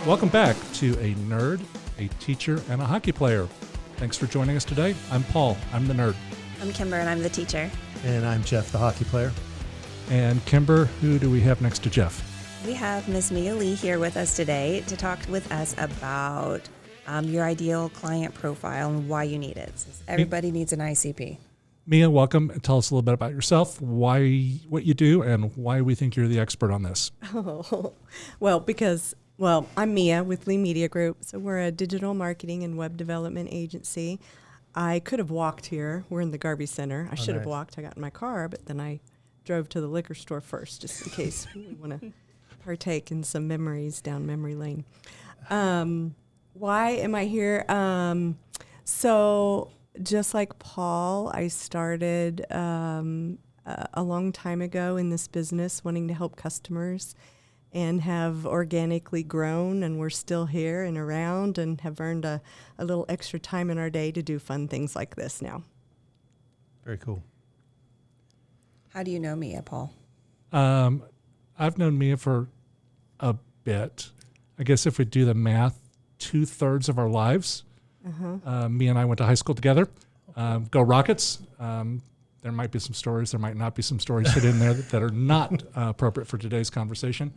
Welcome back to a nerd, a teacher, and a hockey player. Thanks for joining us today. I'm Paul. I'm the nerd. I'm Kimber, and I'm the teacher. And I'm Jeff, the hockey player. And Kimber, who do we have next to Jeff? We have Ms. Mia Lee here with us today to talk with us about your ideal client profile and why you need it. Everybody needs an ICP. Mia, welcome. Tell us a little bit about yourself, what you do, and why we think you're the expert on this. Well, I'm Mia with Lee Media Group. So we're a digital marketing and web development agency. I could have walked here. We're in the Garvey Center. I should have walked. I got in my car, but then I drove to the liquor store first, just in case we want to partake in some memories down memory lane. Why am I here? So just like Paul, I started a long time ago in this business wanting to help customers and have organically grown, and we're still here and around and have earned a little extra time in our day to do fun things like this now. Very cool. How do you know Mia, Paul? I've known Mia for a bit. I guess if we do the math, 2/3 of our lives. Mia and I went to high school together. Go Rockets. There might be some stories. There might not be some stories hidden in there that are not appropriate for today's conversation.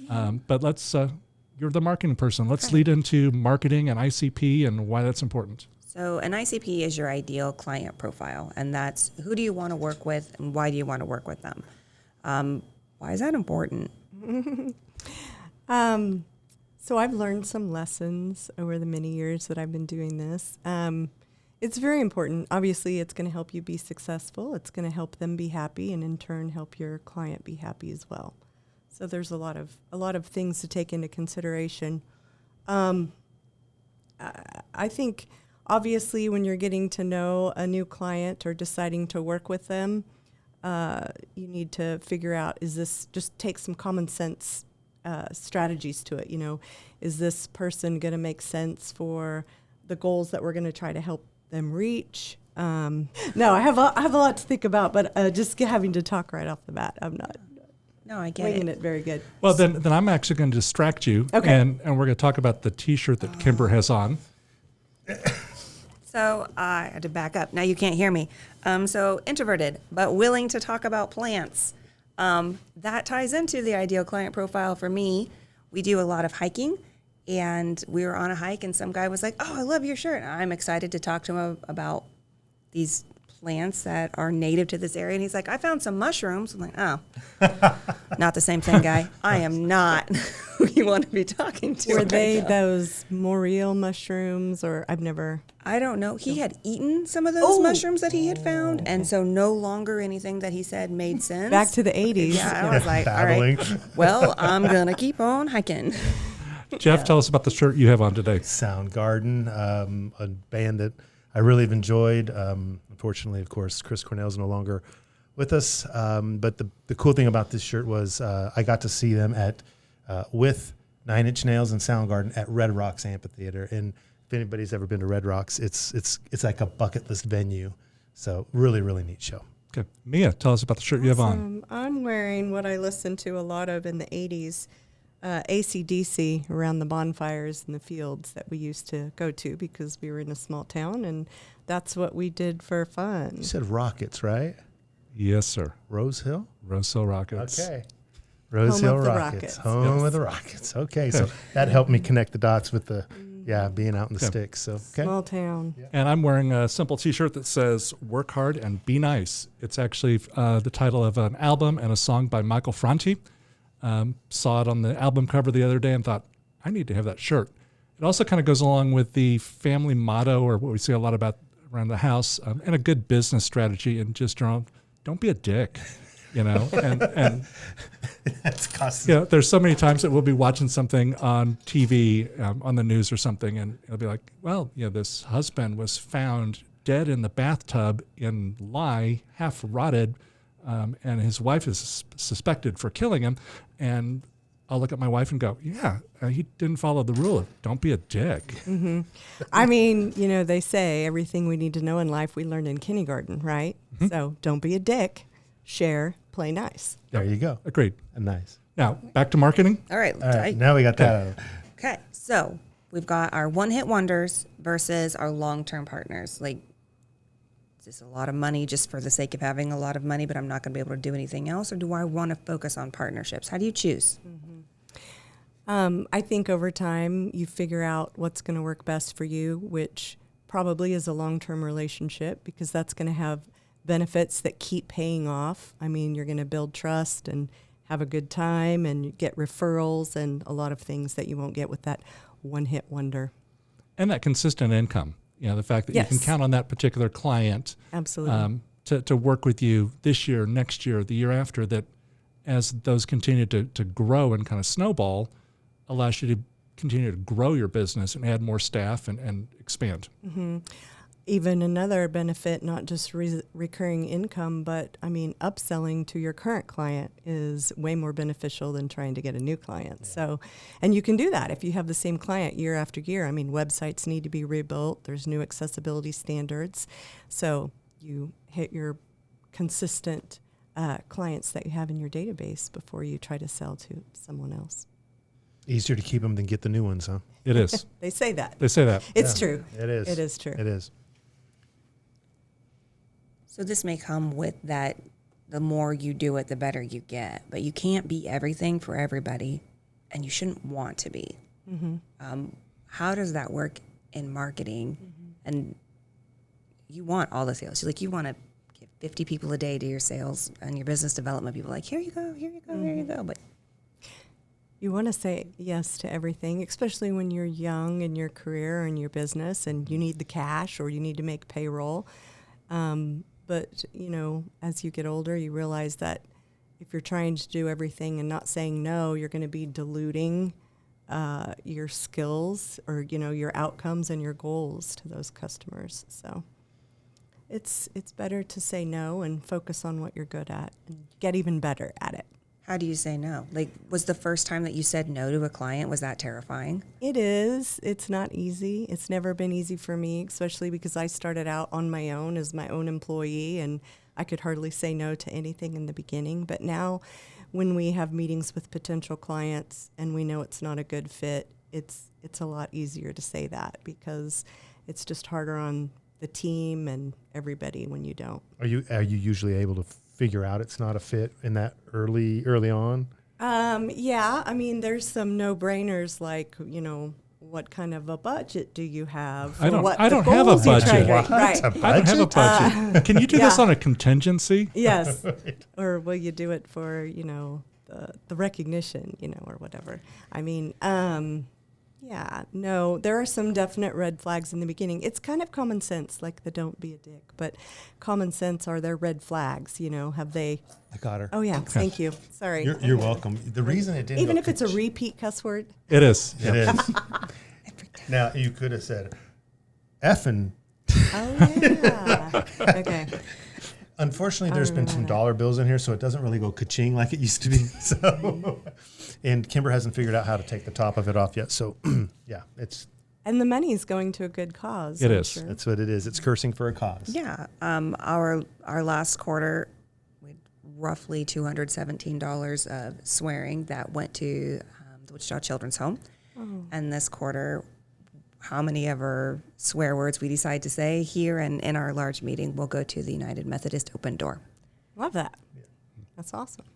But you're the marketing person. Let's lead into marketing and ICP and why that's important. So an ICP is your ideal client profile, and that's who do you want to work with and why do you want to work with them? Why is that important? So I've learned some lessons over the many years that I've been doing this. It's very important. Obviously, it's going to help you be successful. It's going to help them be happy, and in turn, help your client be happy as well. So there's a lot of things to take into consideration. I think obviously when you're getting to know a new client or deciding to work with them, you need to figure out, just take some common sense strategies to it. You know, is this person going to make sense for the goals that we're going to try to help them reach? No, I have a lot to think about, but just having to talk right off the bat, I'm not. No, I get winging it very good. Well, then I'm actually going to distract you, and we're going to talk about the T-shirt that Kimber has on. So I had to back up. Now you can't hear me. So introverted, but willing to talk about plants. That ties into the ideal client profile for me. We do a lot of hiking, and we were on a hike, and some guy was like, "Oh, I love your shirt." And I'm excited to talk to him about these plants that are native to this area. And he's like, "I found some mushrooms." I'm like, "Oh, not the same thing, guy. I am not who you want to be talking to." Were they those Morel mushrooms, or I don't know. He had eaten some of those mushrooms that he had found, and so no longer anything that he said made sense. Back to the 80s. Yeah, I was like, all right, well, I'm going to keep on hiking. Jeff, tell us about the shirt you have on today. Soundgarden, a band that I really have enjoyed. Unfortunately, of course, Chris Cornell's no longer with us. But the cool thing about this shirt was I got to see them with Nine Inch Nails and Soundgarden at Red Rocks Amphitheater. And if anybody's ever been to Red Rocks, it's like a bucket list venue. So really, really neat show. Okay, Mia, tell us about the shirt you have on. I'm wearing what I listened to a lot of in the 80s, AC/DC around the bonfires in the fields that we used to go to because we were in a small town, and that's what we did for fun. You said Rockets, right? Yes, sir. Rose Hill? Rose Hill Rockets. Okay. Rose Hill Rockets. Home of the Rockets. Okay, so that helped me connect the dots with the being out in the sticks. So small town. Yeah. And I'm wearing a simple T-shirt that says "Work hard and be nice." It's actually the title of an album and a song by Michael Franti. Saw it on the album cover the other day and thought, I need to have that shirt. It also kind of goes along with the family motto, or what we see a lot about around the house, and a good business strategy, and just don't be a dick. You know, and that's constant. There's so many times that we'll be watching something on TV, on the news or something, and it'll be like, well, this husband was found dead in the bathtub in lye, half rotted, and his wife is suspected for killing him. And I'll look at my wife and go, he didn't follow the rule of don't be a dick. Mm-hmm. I mean, they say everything we need to know in life we learned in kindergarten, right? Mm-hmm. So don't be a dick. Share, play nice. There you go. Agreed. Nice. Now, back to marketing. All right. Now we got that. Okay, so we've got our one-hit wonders versus our long-term partners. Like, is this a lot of money just for the sake of having a lot of money, but I'm not going to be able to do anything else? Or do I want to focus on partnerships? How do you choose? I think over time you figure out what's going to work best for you, which probably is a long-term relationship because that's going to have benefits that keep paying off. I mean, you're going to build trust and have a good time and you get referrals and a lot of things that you won't get with that one-hit wonder. And that consistent income, the fact that you can count on that particular client Absolutely. to work with you this year, next year, the year after, that as those continue to grow and kind of snowball, allows you to continue to grow your business and add more staff and expand. Mm-hmm. Even another benefit, not just recurring income, but I mean, upselling to your current client is way more beneficial than trying to get a new client. Yeah. So, and you can do that if you have the same client year after year. I mean, websites need to be rebuilt. There's new accessibility standards. So you hit your consistent clients that you have in your database before you try to sell to someone else. Easier to keep them than get the new ones, huh? It is. They say that. They say that. It's true. It is. It is true. It is. So this may come with that, the more you do it, the better you get. But you can't be everything for everybody, and you shouldn't want to be. Mm-hmm. How does that work in marketing? Mm-hmm. And you want all the sales. You want to give 50 people a day to your sales and your business development people. Like, here you go, here you go, here you go. But you want to say yes to everything, especially when you're young in your career and your business and you need the cash or you need to make payroll. But, as you get older, you realize that if you're trying to do everything and not saying no, you're going to be diluting your skills or, your outcomes and your goals to those customers. So it's better to say no and focus on what you're good at and get even better at it. how do you say no? Like, was the first time that you said no to a client, was that terrifying? It is. It's not easy. It's never been easy for me, especially because I started out on my own as my own employee, and I could hardly say no to anything in the beginning. But now when we have meetings with potential clients and we know it's not a good fit, it's a lot easier to say that because it's just harder on the team and everybody when you don't. Are you usually able to figure out it's not a fit in that early on? Yeah, I mean, there's some no-brainers like, what kind of a budget do you have? I don't have a budget. Right. A budget? I don't have a budget. Can you do this on a contingency? Yes. Or will you do it for, the recognition, or whatever. I mean, yeah, no, there are some definite red flags in the beginning. It's kind of common sense, like the don't be a dick, but common sense, are there red flags, have they? I got her. Oh, yeah, thank you. Sorry. You're welcome. The reason it didn't Even go if it's a repeat cuss word? It is. It is. Now, you could have said effing. Oh, yeah. Okay. Unfortunately, there's been some dollar bills in here, so it doesn't really go ka-ching like it used to be. So, and Kimber hasn't figured out how to take the top of it off yet. So, yeah, it's. And the money is going to a good cause. It I'm is. sure. That's what it is. It's cursing for a cause. Yeah. Our last quarter, we had roughly $217 of swearing that went to the Wichita Children's Home. Oh. And this quarter, how many ever swear words we decide to say here and in our large meeting will go to the United Methodist Open Door. Love that. Yeah. That's awesome.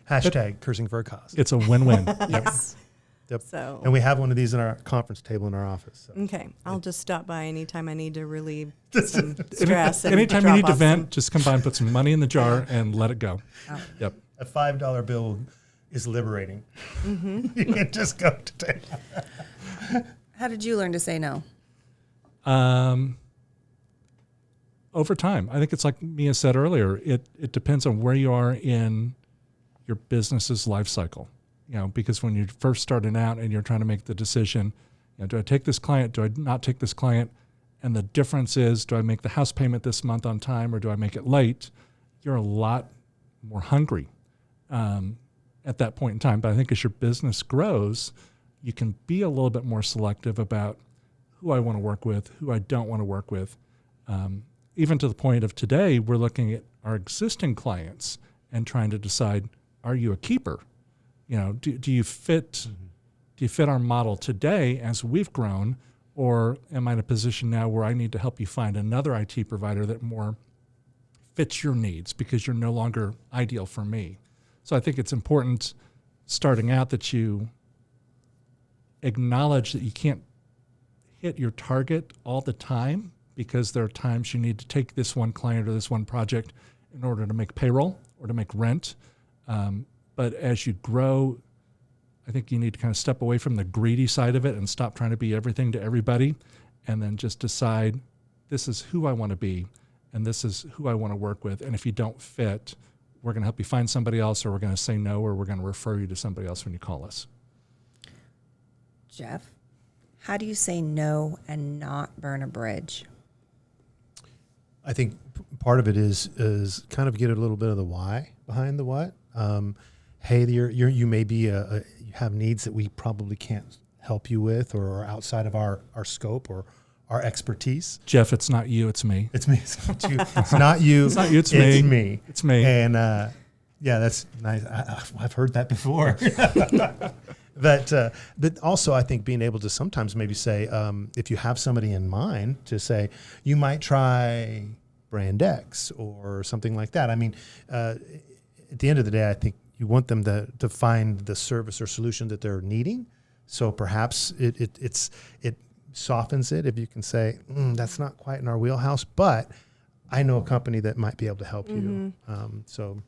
Hashtag cursing for a cause. It's a win-win. Yes. Yep. So, and we have one of these in our conference table in our office. So. Okay. I'll just stop by anytime I need to relieve some stress. And Anytime you drop need to off vent, just come by and put some money in the jar and let it go. Oh. Yep. A $5 bill is liberating. Mm-hmm. You can just go to town. How did you learn to say no? Over time. I think it's like Mia said earlier, it depends on where you are in your business's life cycle. Because when you're first starting out and you're trying to make the decision, do I take this client? Do I not take this client? And the difference is, do I make the house payment this month on time or do I make it late? You're a lot more hungry at that point in time. But I think as your business grows, you can be a little bit more selective about who I want to work with, who I don't want to work with. Even to the point of today, we're looking at our existing clients and trying to decide, are you a keeper? Do you fit do you fit our model today as we've grown, or am I in a position now where I need to help you find another IT provider that more fits your needs because you're no longer ideal for me? So I think it's important starting out that you acknowledge that you can't hit your target all the time, because there are times you need to take this one client or this one project in order to make payroll or to make rent. But as you grow, I think you need to kind of step away from the greedy side of it and stop trying to be everything to everybody, and then just decide, this is who I want to be and this is who I want to work with. And if you don't fit, we're going to help you find somebody else, or we're going to say no, or we're going to refer you to somebody else when you call us. Jeff, how do you say no and not burn a bridge? I think part of it is kind of get a little bit of the why behind the what. Hey, you may be you have needs that we probably can't help you with, or are outside of our scope or our expertise. Jeff, it's not you, it's me. It's me. It's not you. It's not you. It's not you, it's me. It's me. It's me. And yeah, that's nice. I've heard that before. But also, I think being able to sometimes maybe say, if you have somebody in mind, to say, you might try brand X or something like that. I mean, at the end of the day, I think you want them to find the service or solution that they're needing. So perhaps it softens it if you can say, that's not quite in our wheelhouse, but I know a company that might be able to help you. So.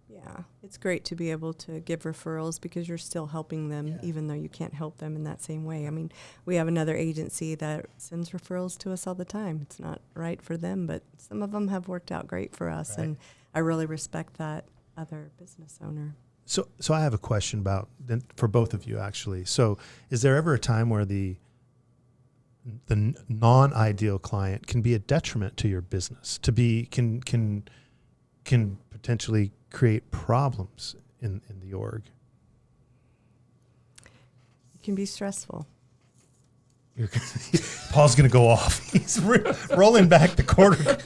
Yeah, it's great to be able to give referrals, because you're still helping them, even though you can't help them in that same way. I mean, we have another agency that sends referrals to us all the time. It's not right for them, but some of them have worked out great for us, and I really respect that other business owner. So I have a question for both of you, actually. So is there ever a time where the non-ideal client can be a detriment to your business, can potentially create problems in the org? It can be stressful. Paul's going to go off. He's rolling back the quarter.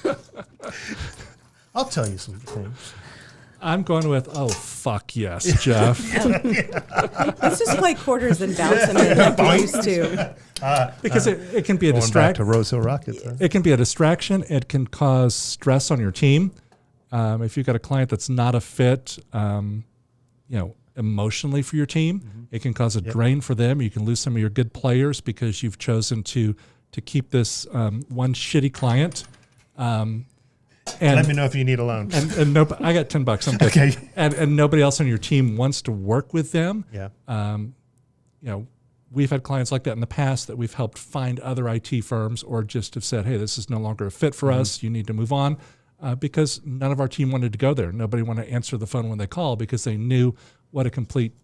I'll tell you some things. I'm going with, oh, fuck yes, Jeff. Let's just play quarters and bounce them in like we used to. Because it can be a Going back to distraction. Rose Hill Rockets. Huh? It can be a distraction. It can cause stress on your team. If you've got a client that's not a fit, emotionally for your team, it can cause a drain for them. You can lose some of your good players because you've chosen to keep this one shitty client. And let me know if you need a loan. And I got $10. I'm good. Okay. And nobody else on your team wants to work with them. Yeah. We've had clients like that in the past that we've helped find other IT firms, or just have said, hey, this is no longer a fit for us. You need to move on. Because none of our team wanted to go there. Nobody wanted to answer the phone when they call, because they knew what a complete,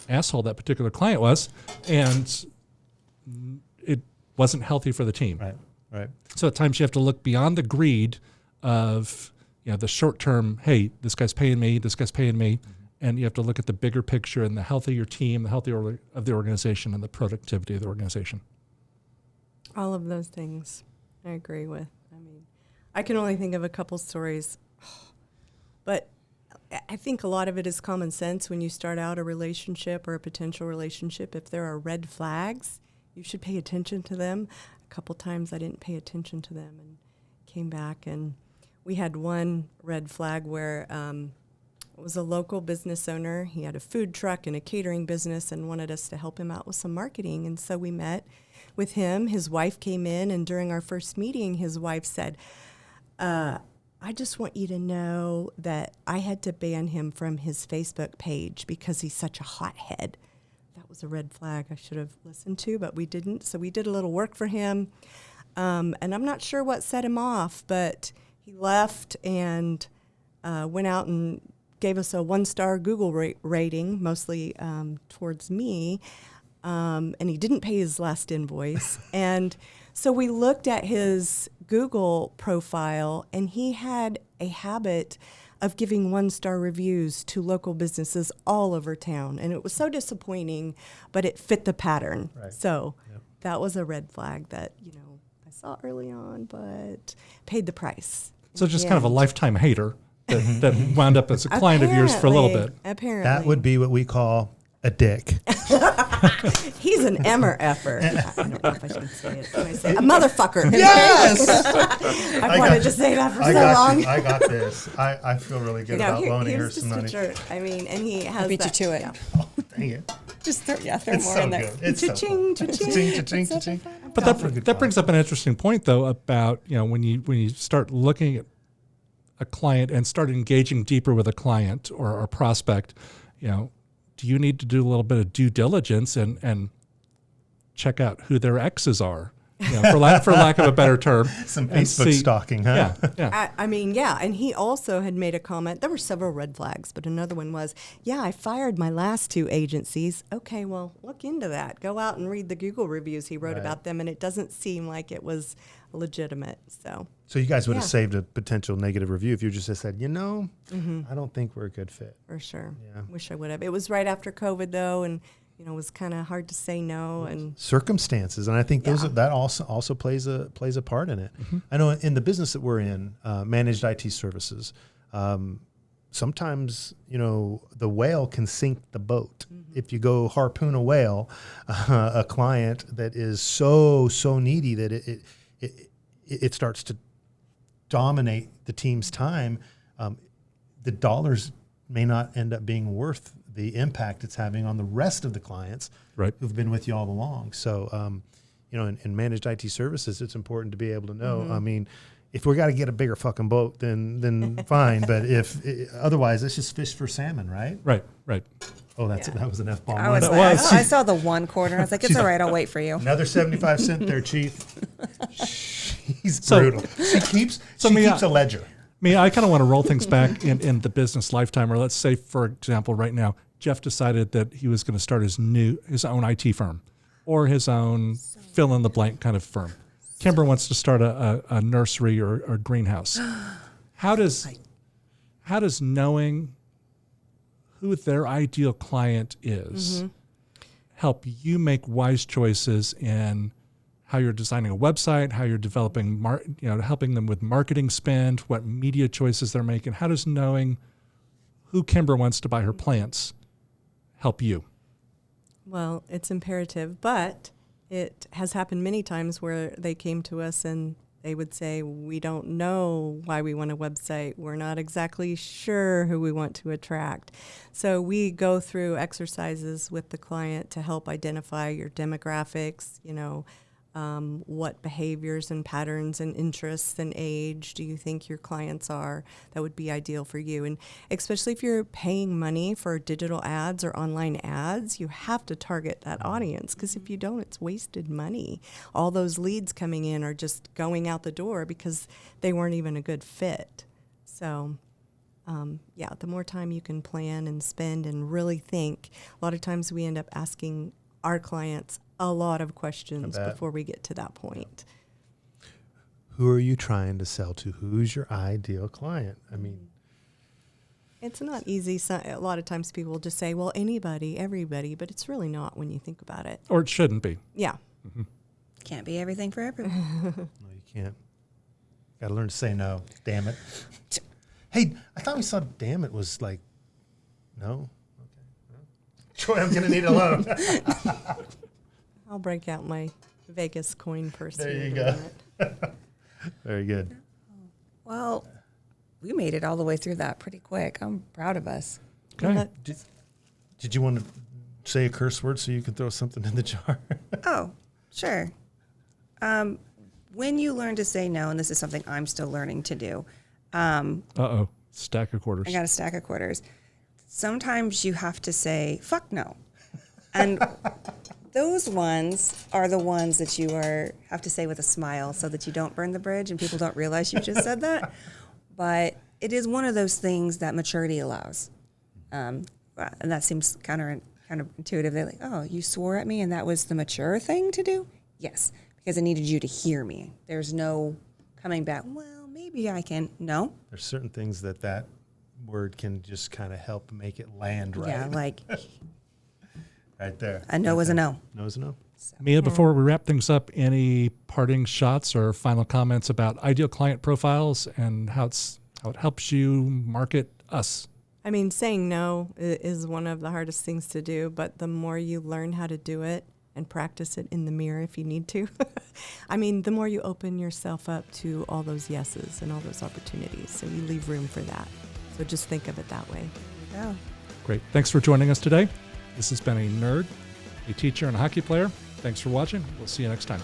asshole that particular client was, and it wasn't healthy for the team. Right. So at times you have to look beyond the greed of, the short term, hey, this guy's paying me, and you have to look at the bigger picture and the health of your team, the health of the organization, and the productivity of the organization. All of those things I agree with. I can only think of a couple stories, but I think a lot of it is common sense when you start out a relationship or a potential relationship. If there are red flags, you should pay attention to them. A couple times I didn't pay attention to them and came back, and we had one red flag where it was a local business owner. He had a food truck and a catering business and wanted us to help him out with some marketing. And so we met with him. His wife came in, and during our first meeting, his wife said, I just want you to know that I had to ban him from his Facebook page because he's such a hothead. That was a red flag I should have listened to, but we didn't. So we did a little work for him. And I'm not sure what set him off, but he left and went out and gave us a 1-star Google rating, mostly towards me. And he didn't pay his last invoice. And so we looked at his Google profile, and he had a habit of giving 1-star reviews to local businesses all over town. And it was so disappointing, but it fit the pattern. Right. So that was a red flag that, I saw early on, but paid the price. So just kind of a lifetime hater that wound up as a client of yours for a little bit. Apparently. That would be what we call a dick. He's an emmer effer. I don't know if I should say it. Can I say it? A motherfucker. Yes! I've wanted to say that for so long. I got this. I feel really good about loaning her here's some just money. a jerk. I mean, and he has beat you that, to it. yeah. Oh, dang it. Just throw It's more so in there. good. It's so Cha-ching, fun. cha-ching. Cha-ching, cha-ching, cha-ching. But that brings up an interesting point, though, about when you start looking at a client and start engaging deeper with a client or a prospect, do you need to do a little bit of due diligence and check out who their exes are, for lack of a better term? Some and Facebook stalking, huh? Yeah. I mean, yeah. And he also had made a comment. There were several red flags, but another one was, I fired my last 2 agencies. Okay, well, look into that. Go out and read the Google reviews he wrote about them, and it doesn't seem like it was legitimate. So you guys would have saved a potential negative review if you just said, I don't think we're a good fit. For sure. Yeah. Wish I would have. It was right after COVID, though, and it was kind of hard to say no. And Circumstances, and I think that also plays a part in it. Mm-hmm. I know in the business that we're in, managed IT services, sometimes the whale can sink the boat. Mm-hmm. If you go harpoon a whale, a client that is so needy that it starts to dominate the team's time, the dollars may not end up being worth the impact it's having on the rest of the clients who've been with you all along. So, in managed IT services, it's important to be able to know. I mean, if we got to get a bigger fucking boat, then fine. But otherwise, it's just fish for salmon, right? Right. Oh, that was an F-bomb. I saw the one quarter. I was like, it's all right. I'll wait for you. Another 75 cent there, Chief. She's brutal. She keeps a ledger. I kind of want to roll things back in the business lifetime. Or let's say, for example, right now, Jeff decided that he was going to start his own IT firm or his own fill-in-the-blank kind of firm. Kimber wants to start a nursery or a greenhouse. How does knowing who their ideal client is help you make wise choices in how you're designing a website, how you're developing, helping them with marketing spend, what media choices they're making? How does knowing who Kimber wants to buy her plants help you? Well, it's imperative, but it has happened many times where they came to us and they would say, we don't know why we want a website. We're not exactly sure who we want to attract. So we go through exercises with the client to help identify your demographics, what behaviors and patterns and interests and age do you think your clients are that would be ideal for you? And especially if you're paying money for digital ads or online ads, you have to target that audience, because if you don't, it's wasted money. All those leads coming in are just going out the door because they weren't even a good fit. So the more time you can plan and spend and really think, a lot of times we end up asking our clients a lot of questions before we get to that point. Who are you trying to sell to? Who's your ideal client? I mean, it's not easy. So, a lot of times people just say, well, anybody, everybody, but it's really not when you think about it. Or it shouldn't be. Yeah. Mm-hmm. Can't be everything for everyone. No, you can't. Got to learn to say no. Damn it. Hey, I thought we saw damn it was like, no? Okay. Troy, I'm going to need a loan. I'll break out my Vegas coin purse. There you go. Very good. Well, we made it all the way through that pretty quick. I'm proud of us. Okay. Did you want to say a curse word so you can throw something in the jar? Oh, sure. When you learn to say no, and this is something I'm still learning to do. Stack of quarters. I got a stack of quarters. Sometimes you have to say, fuck no. And those ones are the ones that you have to say with a smile so that you don't burn the bridge and people don't realize you just said that. But it is one of those things that maturity allows. And that seems kind of intuitive. They're like, oh, you swore at me and that was the mature thing to do? Yes, because I needed you to hear me. There's no coming back, well, maybe I can. No. There's certain things that word can just kind of help make it land right. Yeah, like right there. a no was a no. No is a no. Mia, before we wrap things up, any parting shots or final comments about ideal client profiles and how it helps you market us? I mean, saying no is one of the hardest things to do, but the more you learn how to do it and practice it in the mirror if you need to, I mean, the more you open yourself up to all those yeses and all those opportunities. So you leave room for that. So just think of it that way. Yeah. Great. Thanks for joining us today. This has been a nerd, a teacher, and a hockey player. Thanks for watching. We'll see you next time.